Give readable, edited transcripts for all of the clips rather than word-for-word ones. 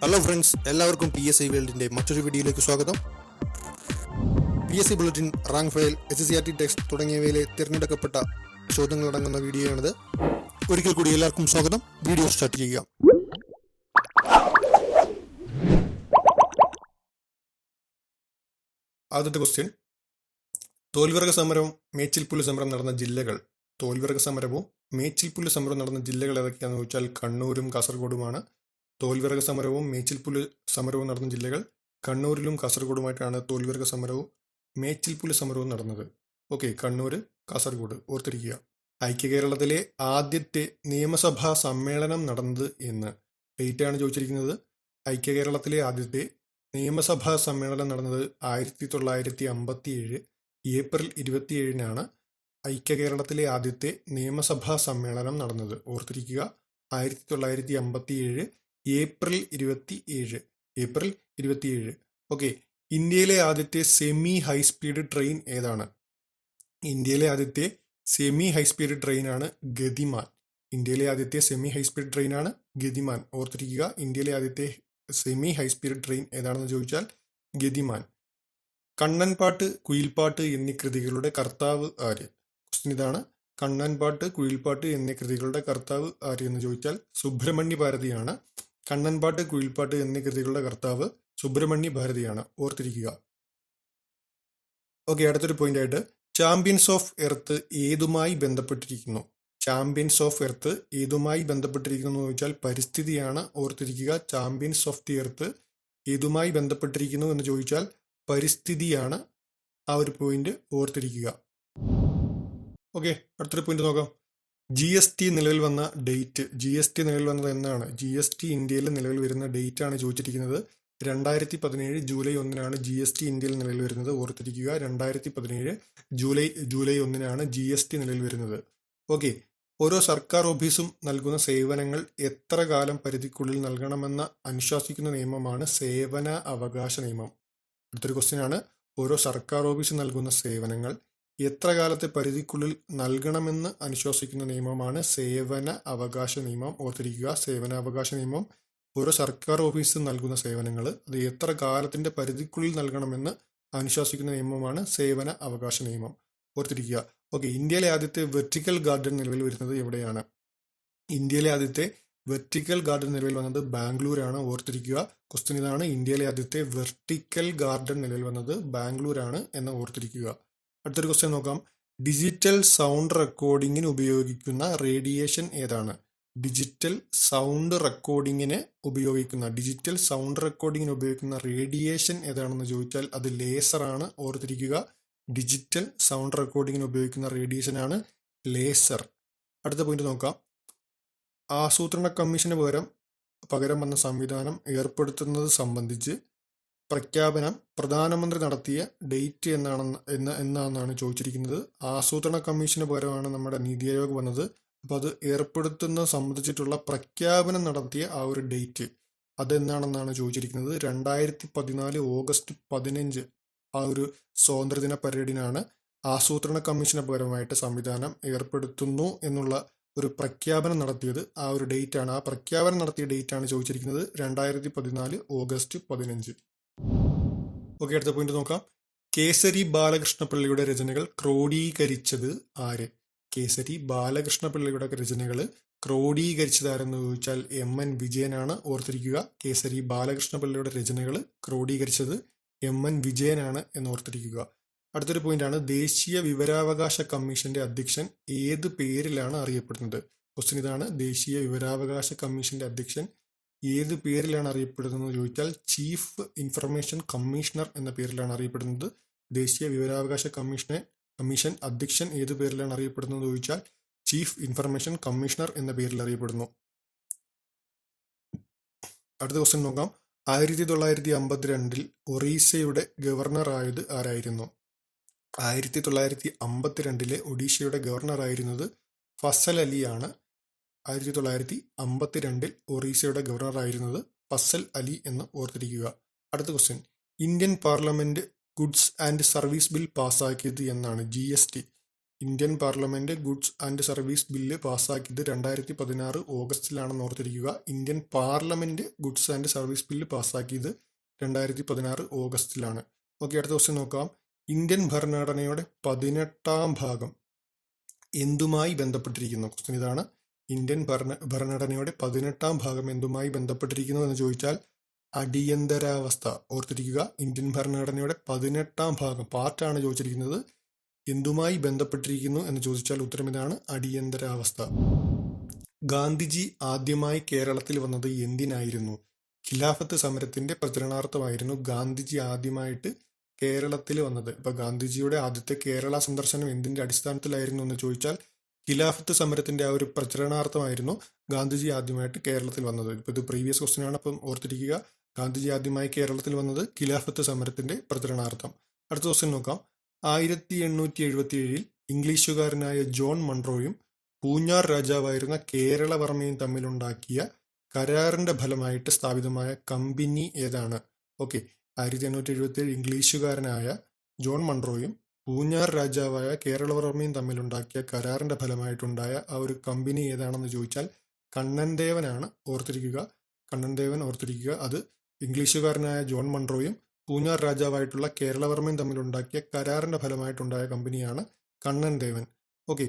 Hello friends, എല്ലാവർക്കും PSI വേൾഡിൻ്റെ മറ്റൊരു വീഡിയോയിലേക്ക് സ്വാഗതം. PSI bulletin, rank file, SCRT text തുടങ്ങിയവയിലെ തിരഞ്ഞെടുക്കപ്പെട്ട ചോദ്യങ്ങളടങ്ങുന്ന വീഡിയോയാണിത്. ഒരിക്കൽ കൂടി എല്ലാവർക്കും സ്വാഗതം. വീഡിയോ സ്റ്റാർട്ട് ചെയ്യാം. ആദ്യത്തെ ക്വസ്റ്റ്യൻ: തോൽവിറക സമരവും മേച്ചിൽപ്പുല്ല് സമരം നടന്ന ജില്ലകൾ. തോൽവിറക സമരവും മേച്ചിൽപ്പുല്ല് സമരവും നടന്ന ജില്ലകൾ ഏതൊക്കെയാണെന്ന് ചോദിച്ചാൽ കണ്ണൂരും കാസർഗോഡുമാണ്. തോൽവിറക സമരവും മേച്ചിൽപ്പുല്ല് സമരവും നടന്ന ജില്ലകൾ കണ്ണൂരിലും കാസർഗോഡുമായിട്ടാണ് തോൽവിറക സമരവും മേച്ചിൽപ്പുല്ല് സമരവും നടന്നത്. ഓക്കെ, കണ്ണൂർ, കാസർഗോഡ് ഓർത്തിരിക്കുക. ഐക്യകേരളത്തിലെ ആദ്യത്തെ നിയമസഭാ സമ്മേളനം നടന്നത് എന്ന്. ഡേറ്റാണ് ചോദിച്ചിരിക്കുന്നത്. ഐക്യകേരളത്തിലെ ആദ്യത്തെ നിയമസഭാ സമ്മേളനം നടന്നത് 1957 ഏപ്രിൽ 27-നാണ് ഐക്യകേരളത്തിലെ ആദ്യത്തെ നിയമസഭാ സമ്മേളനം നടന്നത്. ഓർത്തിരിക്കുക, 1957 ഏപ്രിൽ 27. ഓക്കെ, ഇന്ത്യയിലെ ആദ്യത്തെ സെമി ഹൈസ്പീഡ് ട്രെയിൻ ഏതാണ്? ഇന്ത്യയിലെ ആദ്യത്തെ സെമി ഹൈസ്പീഡ് ട്രെയിനാണ് ഗതിമാൻ. ഇന്ത്യയിലെ ആദ്യത്തെ സെമി ഹൈസ്പീഡ് ട്രെയിനാണ് ഗതിമാൻ. ഓർത്തിരിക്കുക, ഇന്ത്യയിലെ ആദ്യത്തെ സെമി ഹൈസ്പീഡ് ട്രെയിൻ ഏതാണെന്ന് ചോദിച്ചാൽ ഗതിമാൻ. കണ്ണൻപാട്ട്, കുയിൽപ്പാട്ട് എന്നീ കൃതികളുടെ കർത്താവ് ആര്? ക്വസ്റ്റ്യൻ ഇതാണ്. കണ്ണൻപാട്ട്, കുയിൽപ്പാട്ട് എന്നീ കൃതികളുടെ കർത്താവ് ആര് എന്ന് ചോദിച്ചാൽ സുബ്രഹ്മണ്യ ഭാരതിയാണ്. കണ്ണൻപാട്ട്, കുയിൽപ്പാട്ട് എന്നീ കൃതികളുടെ കർത്താവ് സുബ്രഹ്മണ്യ ഭാരതിയാണ്. ഓർത്തിരിക്കുക. ഓക്കെ, അടുത്തൊരു പോയിന്റ് ആയിട്ട് ചാമ്പ്യൻസ് ഓഫ് എർത്ത് ഏതുമായി ബന്ധപ്പെട്ടിരിക്കുന്നു? ചാമ്പ്യൻസ് ഓഫ് എർത്ത് ഏതുമായി ബന്ധപ്പെട്ടിരിക്കുന്നു എന്ന് ചോദിച്ചാൽ പരിസ്ഥിതിയാണ്. ഓർത്തിരിക്കുക, ചാമ്പ്യൻസ് ഓഫ് ദി എർത്ത് ഏതുമായി ബന്ധപ്പെട്ടിരിക്കുന്നു എന്ന് ചോദിച്ചാൽ പരിസ്ഥിതിയാണ്. ആ ഒരു പോയിന്റ് ഓർത്തിരിക്കുക. ഓക്കെ, അടുത്തൊരു പോയിന്റ് നോക്കാം. GST നിലവിൽ വന്ന ഡേറ്റ്. GST നിലവിൽ വന്നത് എന്നാണ്? GST ഇന്ത്യയിൽ നിലവിൽ വരുന്ന ഡേറ്റ് ആണ് ചോദിച്ചിരിക്കുന്നത്. 2017 ജൂലൈ 1-നാണ് GST ഇന്ത്യയിൽ നിലവിൽ വരുന്നത്. ഓർത്തിരിക്കുക, 2017 ജൂലൈ 1-നാണ് GST നിലവിൽ വരുന്നത്. ഓക്കെ, ഓരോ സർക്കാർ ഓഫീസും നൽകുന്ന സേവനങ്ങൾ എത്ര കാലം പരിധിക്കുള്ളിൽ നൽകണമെന്ന അനുശാസിക്കുന്ന നിയമമാണ് സേവന അവകാശ നിയമം. അടുത്തൊരു ക്വസ്റ്റ്യൻ ആണ്. ഓരോ സർക്കാർ ഓഫീസും നൽകുന്ന സേവനങ്ങൾ എത്ര കാലത്തെ പരിധിക്കുള്ളിൽ നൽകണമെന്ന് അനുശാസിക്കുന്ന നിയമമാണ് സേവന അവകാശ നിയമം. ഓർത്തിരിക്കുക, സേവന അവകാശ നിയമം. ഓരോ സർക്കാർ ഓഫീസും നൽകുന്ന സേവനങ്ങൾ അത് എത്ര കാലത്തിന്റെ പരിധിക്കുള്ളിൽ നൽകണമെന്ന് അനുശാസിക്കുന്ന നിയമമാണ് സേവന അവകാശ നിയമം. ഓർത്തിരിക്കുക. ഓക്കെ, ഇന്ത്യയിലെ ആദ്യത്തെ വെർട്ടിക്കൽ ഗാർഡൻ നിലവിൽ വരുന്നത് എവിടെയാണ്? ഇന്ത്യയിലെ ആദ്യത്തെ വെർട്ടിക്കൽ ഗാർഡൻ നിലവിൽ വന്നത് ബാംഗ്ലൂരാണ്. ഓർത്തിരിക്കുക. ക്വസ്റ്റ്യൻ ഇതാണ്. ഇന്ത്യയിലെ ആദ്യത്തെ വെർട്ടിക്കൽ ഗാർഡൻ നിലവിൽ വന്നത് ബാംഗ്ലൂരാണ് എന്ന് ഓർത്തിരിക്കുക. അടുത്തൊരു ക്വസ്റ്റ്യൻ നോക്കാം. ഡിജിറ്റൽ സൗണ്ട് റെക്കോർഡിങ്ങിന് ഉപയോഗിക്കുന്ന റേഡിയേഷൻ ഏതാണ്? ഡിജിറ്റൽ സൗണ്ട് റെക്കോർഡിങ്ങിന് ഉപയോഗിക്കുന്ന റേഡിയേഷൻ ഏതാണെന്ന് ചോദിച്ചാൽ അത് ലേസറാണ്. ഓർത്തിരിക്കുക, ഡിജിറ്റൽ സൗണ്ട് റെക്കോർഡിങ്ങിന് ഉപയോഗിക്കുന്ന റേഡിയേഷൻ ആണ് ലേസർ. അടുത്ത പോയിന്റ് നോക്കാം. ആസൂത്രണ കമ്മീഷന് പകരം വന്ന സംവിധാനം ഏർപ്പെടുത്തുന്നത് സംബന്ധിച്ച് പ്രഖ്യാപനം പ്രധാനമന്ത്രി നടത്തിയ ഡേറ്റ് എന്നാണെന്നാണ് ചോദിച്ചിരിക്കുന്നത്. ആസൂത്രണ കമ്മീഷന് പകരമാണ് നമ്മുടെ നീതി ആയോഗ് വന്നത്. അപ്പോൾ അത് ഏർപ്പെടുത്തുന്നത് സംബന്ധിച്ചിട്ടുള്ള പ്രഖ്യാപനം നടത്തിയ ആ ഒരു ഡേറ്റ് അതെന്നാണെന്നാണ് ചോദിച്ചിരിക്കുന്നത്. 2014 ഓഗസ്റ്റ് 15 ആ ഒരു സ്വാതന്ത്ര്യദിന പരേഡിനാണ് ആസൂത്രണ കമ്മീഷന് പകരമായിട്ട് സംവിധാനം ഏർപ്പെടുത്തുന്നു എന്നുള്ള ഒരു പ്രഖ്യാപനം നടത്തിയത്. ആ ഒരു ഡേറ്റ് ആണ്, ആ പ്രഖ്യാപനം നടത്തിയ ഡേറ്റ് ആണ് ചോദിച്ചിരിക്കുന്നത്. 2014 ഓഗസ്റ്റ് 15. ഓക്കെ, അടുത്ത പോയിന്റ് നോക്കാം. കേസരി ബാലകൃഷ്ണപിള്ളയുടെ രചനകൾ ക്രോഡീകരിച്ചത് ആര്? കേസരി ബാലകൃഷ്ണപിള്ളയുടെ രചനകൾ ക്രോഡീകരിച്ചത് ആരെന്ന് ചോദിച്ചാൽ MN വിജയനാണ്. ഓർത്തിരിക്കുക, കേസരി ബാലകൃഷ്ണപിള്ളയുടെ രചനകൾ ക്രോഡീകരിച്ചത് MN വിജയനാണ് എന്ന് ഓർത്തിരിക്കുക. അടുത്തൊരു പോയിന്റ് ആണ്. ദേശീയ വിവരാവകാശ കമ്മീഷന്റെ അധ്യക്ഷൻ ഏത് പേരിലാണ് അറിയപ്പെടുന്നത്? ക്വസ്റ്റ്യൻ ഇതാണ്. ദേശീയ വിവരാവകാശ കമ്മീഷന്റെ അധ്യക്ഷൻ ഏത് പേരിലാണ് അറിയപ്പെടുന്നത് ചോദിച്ചാൽ ചീഫ് ഇൻഫർമേഷൻ കമ്മീഷണർ എന്ന പേരിലാണ് അറിയപ്പെടുന്നത്. ദേശീയ വിവരാവകാശ കമ്മീഷൻ അധ്യക്ഷൻ ഏത് പേരിലാണ് അറിയപ്പെടുന്നത് ചോദിച്ചാൽ ചീഫ് ഇൻഫർമേഷൻ കമ്മീഷണർ എന്ന പേരിൽ അറിയപ്പെടുന്നു. അടുത്ത ക്വസ്റ്റ്യൻ നോക്കാം. 1952 ഒറീസയുടെ ഗവർണർ ആയത് ആരായിരുന്നു? 1952 ഒഡീഷയുടെ ഗവർണർ ആയിരുന്നത് ഫസൽ അലിയാണ്. 1952 ഒറീസയുടെ ഗവർണർ ആയിരുന്നത് ഫസൽ അലി എന്ന് ഓർത്തിരിക്കുക. അടുത്ത question. Indian parliament goods and service bill പാസ്സാക്കിയത് എന്നാണ്? GST. Indian parliament goods and service bill പാസ്സാക്കിയത് 2016 ഓഗസ്റ്റിലാണെന്ന് ഓർത്തിരിക്കുക. Indian parliament goods and service bill പാസ്സാക്കിയത് 2016 ഓഗസ്റ്റിലാണ്. ഓക്കെ, അടുത്ത ക്വസ്റ്റ്യൻ നോക്കാം. ഇന്ത്യൻ ഭരണഘടനയുടെ 18ാം ഭാഗം എന്തുമായി ബന്ധപ്പെട്ടിരിക്കുന്നു? ക്വസ്റ്റ്യൻ ഇതാണ്. ഇന്ത്യൻ ഭരണഘടനയുടെ 18ാം ഭാഗം എന്തുമായി ബന്ധപ്പെട്ടിരിക്കുന്നു എന്ന് ചോദിച്ചാൽ അടിയന്തരാവസ്ഥ. ഓർത്തിരിക്കുക, ഇന്ത്യൻ ഭരണഘടനയുടെ 18ാം ഭാഗം പാർട്ടാണ് ചോദിച്ചിരിക്കുന്നത്. എന്തുമായി ബന്ധപ്പെട്ടിരിക്കുന്നു എന്ന് ചോദിച്ചാൽ ഉത്തരം ഇതാണ്, അടിയന്തരാവസ്ഥ. ഗാന്ധിജി ആദ്യമായി കേരളത്തിൽ വന്നത് എന്തിനായിരുന്നു? ഖിലാഫത്ത് സമരത്തിന്റെ പ്രചരണാർത്ഥമായിരുന്നു ഗാന്ധിജി ആദ്യമായിട്ട് കേരളത്തിൽ വന്നത്. ഇപ്പൊ ഗാന്ധിജിയുടെ ആദ്യത്തെ കേരള സന്ദർശനം എന്തിന്റെ അടിസ്ഥാനത്തിലായിരുന്നു എന്ന് ചോദിച്ചാൽ ഖിലാഫത്ത് സമരത്തിന്റെ ആ ഒരു പ്രചരണാർത്ഥമായിരുന്നു ഗാന്ധിജി ആദ്യമായിട്ട് കേരളത്തിൽ വന്നത്. ഇപ്പൊ ഇത് പ്രീവിയസ് ക്വസ്റ്റ്യൻ ആണ്, അപ്പം ഓർത്തിരിക്കുക, ഗാന്ധിജി ആദ്യമായി കേരളത്തിൽ വന്നത് ഖിലാഫത്ത് സമരത്തിന്റെ പ്രചരണാർത്ഥം. അടുത്ത ക്വസ്റ്റ്യൻ നോക്കാം. 1877 ഇംഗ്ലീഷുകാരനായ ജോൺ മൺറോയും പൂഞ്ഞാർ രാജാവായിരുന്ന കേരളവർമ്മയും തമ്മിലുണ്ടാക്കിയ കരാറിന്റെ ഫലമായിട്ട് സ്ഥാപിതമായ കമ്പനി ഏതാണ്? ഓക്കെ, 1877 ഇംഗ്ലീഷുകാരനായ ജോൺ മൺറോയും പൂഞ്ഞാർ രാജാവായ കേരളവർമ്മയും തമ്മിലുണ്ടാക്കിയ കരാറിന്റെ ഫലമായിട്ടുണ്ടായ ആ ഒരു കമ്പനി ഏതാണെന്ന് ചോദിച്ചാൽ കണ്ണൻ ദേവനാണ്. ഓർത്തിരിക്കുക, കണ്ണൻ ദേവൻ ഓർത്തിരിക്കുക. അത് ഇംഗ്ലീഷുകാരനായ ജോൺ മൺറോയും പൂഞ്ഞാർ രാജാവായിട്ടുള്ള കേരളവർമ്മയും തമ്മിലുണ്ടാക്കിയ കരാറിന്റെ ഫലമായിട്ടുണ്ടായ കമ്പനിയാണ് കണ്ണൻ ദേവൻ. ഓക്കെ,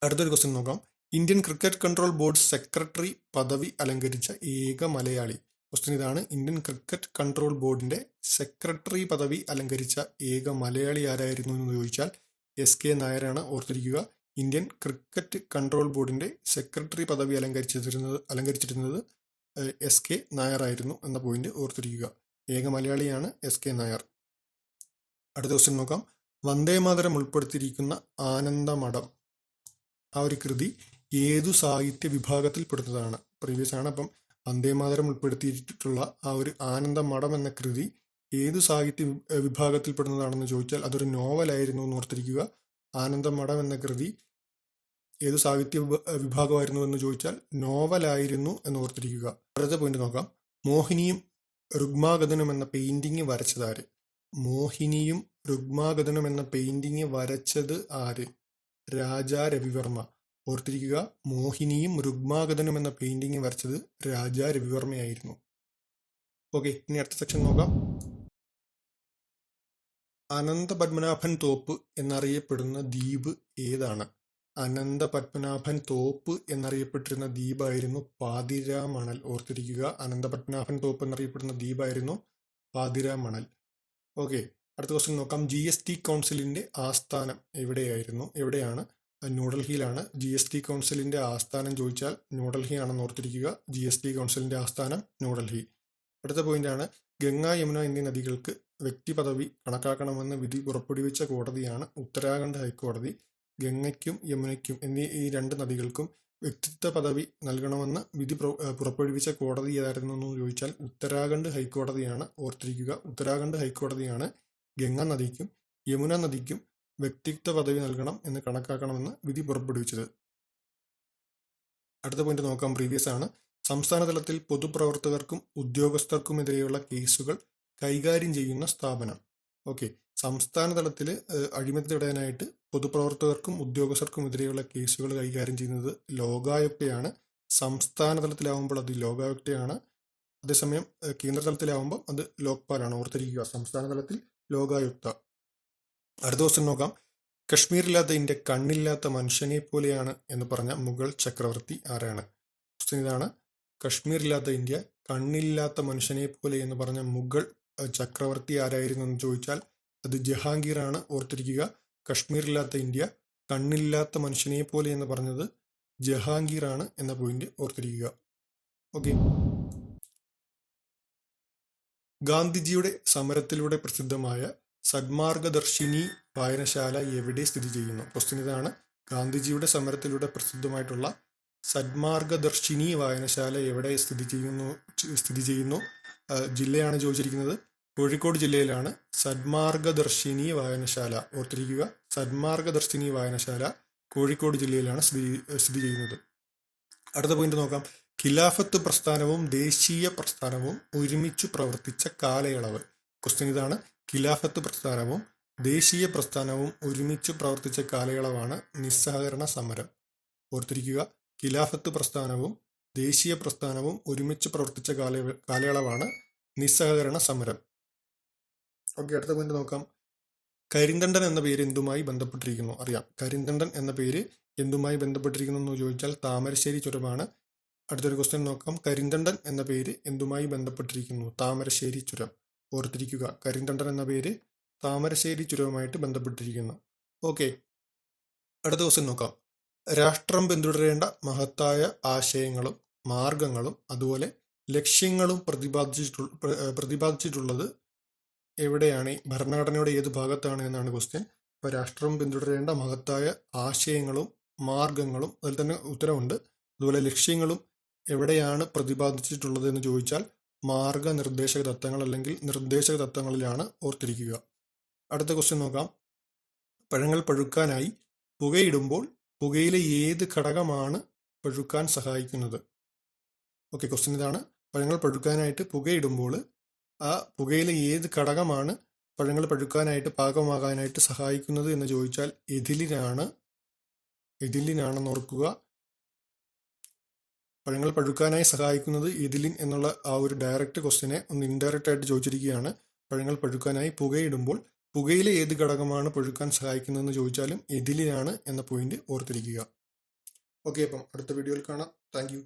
അടുത്തൊരു ക്വസ്റ്റ്യൻ നോക്കാം. Indian cricket control board secretary പദവി അലങ്കരിച്ച ഏക മലയാളി. ക്വസ്റ്റ്യൻ ഇതാണ്. ഇന്ത്യൻ ക്രിക്കറ്റ് കൺട്രോൾ ബോർഡിന്റെ സെക്രട്ടറി പദവി അലങ്കരിച്ച ഏക മലയാളി ആരായിരുന്നു എന്ന് ചോദിച്ചാൽ SK നായരാണ്. ഓർത്തിരിക്കുക, ഇന്ത്യൻ ക്രിക്കറ്റ് കൺട്രോൾ ബോർഡിന്റെ സെക്രട്ടറി പദവി അലങ്കരിച്ചിരുന്നത് SK നായരായിരുന്നു എന്ന പോയിന്റ് ഓർത്തിരിക്കുക. ഏക മലയാളിയാണ് SK നായർ. അടുത്ത ക്വസ്റ്റ്യൻ നോക്കാം. വന്ദേമാതരം ഉൾപ്പെടുത്തിയിരിക്കുന്ന ആനന്ദമഠം ആ ഒരു കൃതി ഏതു സാഹിത്യ വിഭാഗത്തിൽപ്പെടുന്നതാണ്? പ്രീവിയസ് ആണ്. അപ്പം വന്ദേമാതരം ഉൾപ്പെടുത്തിയിട്ടുള്ള ആ ഒരു ആനന്ദമഠം എന്ന കൃതി ഏതു സാഹിത്യ വിഭാഗത്തിൽപ്പെടുന്നതാണെന്ന് ചോദിച്ചാൽ അതൊരു നോവലായിരുന്നു എന്ന് ഓർത്തിരിക്കുക. ആനന്ദമഠം എന്ന കൃതി ഏത് സാഹിത്യ വിഭാഗമായിരുന്നു എന്ന് ചോദിച്ചാൽ നോവലായിരുന്നു എന്ന് ഓർത്തിരിക്കുക. അടുത്ത പോയിന്റ് നോക്കാം. മോഹിനിയും രുഗ്മാഗതനും എന്ന പെയിന്റിങ് വരച്ചത് ആര്? മോഹിനിയും രുഗ്മാഗതനും എന്ന പെയിന്റിങ് വരച്ചത് ആര്? രാജാ രവിവർമ്മ. ഓർത്തിരിക്കുക, മോഹിനിയും രുഗ്മാഗതനും എന്ന പെയിന്റിങ് വരച്ചത് രാജാ രവിവർമ്മയായിരുന്നു. ഓക്കെ, ഇനി അടുത്ത സെക്ഷൻ നോക്കാം. അനന്തപത്മനാഭൻ തോപ്പ് എന്നറിയപ്പെടുന്ന ദ്വീപ് ഏതാണ്? അനന്തപത്മനാഭൻ തോപ്പ് എന്നറിയപ്പെട്ടിരുന്ന ദ്വീപായിരുന്നു പാതിരാമണൽ. ഓർത്തിരിക്കുക, അനന്തപത്മനാഭൻ തോപ്പ് എന്നറിയപ്പെടുന്ന ദ്വീപായിരുന്നു പാതിരാമണൽ. ഓക്കെ, അടുത്ത ക്വസ്റ്റ്യൻ നോക്കാം. GST കൗൺസിലിന്റെ ആസ്ഥാനം എവിടെയാണ്? ന്യൂഡൽഹിയിലാണ്. GST കൗൺസിലിന്റെ ആസ്ഥാനം ചോദിച്ചാൽ ന്യൂഡൽഹി ആണെന്ന് ഓർത്തിരിക്കുക. GST കൗൺസിലിന്റെ ആസ്ഥാനം ന്യൂഡൽഹി. അടുത്ത പോയിന്റാണ്. ഗംഗ, യമുന എന്നീ നദികൾക്ക് വ്യക്തി പദവി കണക്കാക്കണമെന്ന് വിധി പുറപ്പെടുവിച്ച കോടതിയാണ് ഉത്തരാഖണ്ഡ് ഹൈക്കോടതി. ഗംഗയ്ക്കും യമുനയ്ക്കും എന്നീ ഈ രണ്ട് നദികൾക്കും വ്യക്തിത്വ പദവി നൽകണമെന്ന് വിധി പുറപ്പെടുവിച്ച കോടതി ഏതായിരുന്നു എന്ന് ചോദിച്ചാൽ ഉത്തരാഖണ്ഡ് ഹൈക്കോടതിയാണ്. ഓർത്തിരിക്കുക, ഉത്തരാഖണ്ഡ് ഹൈക്കോടതിയാണ് ഗംഗാ നദിക്കും യമുന നദിക്കും വ്യക്തിത്വ പദവി നൽകണം എന്ന് കണക്കാക്കണമെന്ന് വിധി പുറപ്പെടുവിച്ചത്. അടുത്ത പോയിന്റ് നോക്കാം. പ്രീവിയസ് ആണ്. സംസ്ഥാന തലത്തിൽ പൊതുപ്രവർത്തകർക്കും ഉദ്യോഗസ്ഥർക്കുമെതിരെയുള്ള കേസുകൾ കൈകാര്യം ചെയ്യുന്ന സ്ഥാപനം. ഓക്കെ, സംസ്ഥാന തലത്തിൽ അഴിമതി തടയാനായിട്ട് പൊതുപ്രവർത്തകർക്കും ഉദ്യോഗസ്ഥർക്കുമെതിരെയുള്ള കേസുകൾ കൈകാര്യം ചെയ്യുന്നത് ലോകായുക്തയാണ്. സംസ്ഥാന തലത്തിലാവുമ്പോൾ അത് ലോകായുക്തയാണ്. അതേസമയം കേന്ദ്ര തലത്തിലാവുമ്പോൾ അത് ലോക്പാലാണ്. ഓർത്തിരിക്കുക, സംസ്ഥാന തലത്തിൽ ലോകായുക്ത. അടുത്ത ദിവസം നോക്കാം. കശ്മീരില്ലാത്ത ഇന്ത്യ കണ്ണില്ലാത്ത മനുഷ്യനെ പോലെയാണ് എന്ന് പറഞ്ഞ മുഗൾ ചക്രവർത്തി ആരാണ്? ക്വസ്റ്റ്യൻ ഇതാണ്. കശ്മീരില്ലാത്ത ഇന്ത്യ കണ്ണില്ലാത്ത മനുഷ്യനെ പോലെ എന്ന് പറഞ്ഞ മുഗൾ ചക്രവർത്തി ആരായിരുന്നു എന്ന് ചോദിച്ചാൽ അത് ജഹാംഗീർ ആണ്. ഓർത്തിരിക്കുക, കശ്മീരില്ലാത്ത ഇന്ത്യ കണ്ണില്ലാത്ത മനുഷ്യനെ പോലെ എന്ന് പറഞ്ഞത് ജഹാംഗീർ ആണ് എന്ന പോയിന്റ് ഓർത്തിരിക്കുക. ഓക്കെ, ഗാന്ധിജിയുടെ സമരത്തിലൂടെ പ്രസിദ്ധമായ സന്മാർഗദർശിനി വായനശാല എവിടെ സ്ഥിതി ചെയ്യുന്നു? ക്വസ്റ്റ്യൻ ഇതാണ്. ഗാന്ധിജിയുടെ സമരത്തിലൂടെ പ്രസിദ്ധമായിട്ടുള്ള സന്മാർഗദർശിനി വായനശാല എവിടെ സ്ഥിതി ചെയ്യുന്നു? ജില്ലയാണ് ചോദിച്ചിരിക്കുന്നത്. കോഴിക്കോട് ജില്ലയിലാണ് സന്മാർഗദർശിനി വായനശാല. ഓർത്തിരിക്കുക, സന്മാർഗദർശിനി വായനശാല കോഴിക്കോട് ജില്ലയിലാണ് സ്ഥിതി ചെയ്യുന്നത്. അടുത്ത പോയിന്റ് നോക്കാം. ഖിലാഫത്ത് പ്രസ്ഥാനവും ദേശീയ പ്രസ്ഥാനവും ഒരുമിച്ചു പ്രവർത്തിച്ച കാലയളവ്. ക്വസ്റ്റ്യൻ ഇതാണ്. ഖിലാഫത്ത് പ്രസ്ഥാനവും ദേശീയ പ്രസ്ഥാനവും ഒരുമിച്ച് പ്രവർത്തിച്ച കാലയളവാണ് നിസ്സഹകരണ സമരം. ഓർത്തിരിക്കുക, ഖിലാഫത്ത് പ്രസ്ഥാനവും ദേശീയ പ്രസ്ഥാനവും ഒരുമിച്ച് പ്രവർത്തിച്ച കാലയളവാണ് നിസ്സഹകരണ സമരം. ഓക്കെ, അടുത്ത പോയിന്റ് നോക്കാം. കരിന്തണ്ടൻ എന്ന പേര് എന്തുമായി ബന്ധപ്പെട്ടിരിക്കുന്നു? അറിയാം, കരിന്തണ്ടൻ എന്ന പേര് എന്തുമായി ബന്ധപ്പെട്ടിരിക്കുന്നു എന്ന് ചോദിച്ചാൽ താമരശ്ശേരി ചുരമാണ്. അടുത്തൊരു ക്വസ്റ്റ്യൻ നോക്കാം. കരിന്തണ്ടൻ എന്ന പേര് എന്തുമായി ബന്ധപ്പെട്ടിരിക്കുന്നു? താമരശ്ശേരി ചുരം. ഓർത്തിരിക്കുക, കരിന്തണ്ടൻ എന്ന പേര് താമരശ്ശേരി ചുരവുമായിട്ട് ബന്ധപ്പെട്ടിരിക്കുന്നു. ഓക്കെ, അടുത്ത ക്വസ്റ്റ്യൻ നോക്കാം. രാഷ്ട്രം പിന്തുടരേണ്ട മഹത്തായ ആശയങ്ങളും മാർഗങ്ങളും അതുപോലെ ലക്ഷ്യങ്ങളും പ്രതിപാദിച്ചിട്ടുള്ളത് എവിടെയാണ്? ഭരണഘടനയുടെ ഏത് ഭാഗത്താണ് എന്നാണ് ക്വസ്റ്റ്യൻ. അപ്പോൾ രാഷ്ട്രം പിന്തുടരേണ്ട മഹത്തായ ആശയങ്ങളും മാർഗങ്ങളും, അതിൽ തന്നെ ഉത്തരവുണ്ട്. അതുപോലെ ലക്ഷ്യങ്ങളും എവിടെയാണ് പ്രതിപാദിച്ചിട്ടുള്ളത് എന്ന് ചോദിച്ചാൽ മാർഗനിർദ്ദേശക തത്വങ്ങൾ അല്ലെങ്കിൽ നിർദ്ദേശക തത്വങ്ങളിലാണ്. ഓർത്തിരിക്കുക. അടുത്ത ക്വസ്റ്റ്യൻ നോക്കാം. പഴങ്ങൾ പഴുക്കാനായി പുകയിടുമ്പോൾ പുകയിലെ ഏത് ഘടകമാണ് പഴുക്കാൻ സഹായിക്കുന്നത്? ഓക്കെ, ക്വസ്റ്റ്യൻ ഇതാണ്. പഴങ്ങൾ പഴുക്കാനായിട്ട് പുകയിടുമ്പോൾ ആ പുകയിലെ ഏത് ഘടകമാണ് പഴങ്ങൾ പഴുക്കാനായിട്ട് പാകമാകാനായിട്ട് സഹായിക്കുന്നത് എന്ന് ചോദിച്ചാൽ എഥിലിനാണെന്ന് ഓർക്കുക. പഴങ്ങൾ പഴുക്കാനായി സഹായിക്കുന്നത് എഥിലിൻ എന്നുള്ള ആ ഒരു ഡയറക്റ്റ് ക്വസ്റ്റ്യനെ ഒന്ന് ഇൻഡയറക്റ്റ് ആയിട്ട് ചോദിച്ചിരിക്കുകയാണ്. പഴങ്ങൾ പഴുക്കാനായി പുകയിടുമ്പോൾ പുകയിലെ ഏത് ഘടകമാണ് പഴുക്കാൻ സഹായിക്കുന്നതെന്ന് ചോദിച്ചാലും എഥിലിനാണ് എന്ന പോയിന്റ് ഓർത്തിരിക്കുക. ഓക്കെ, അപ്പം അടുത്ത വീഡിയോയിൽ കാണാം. Thank you.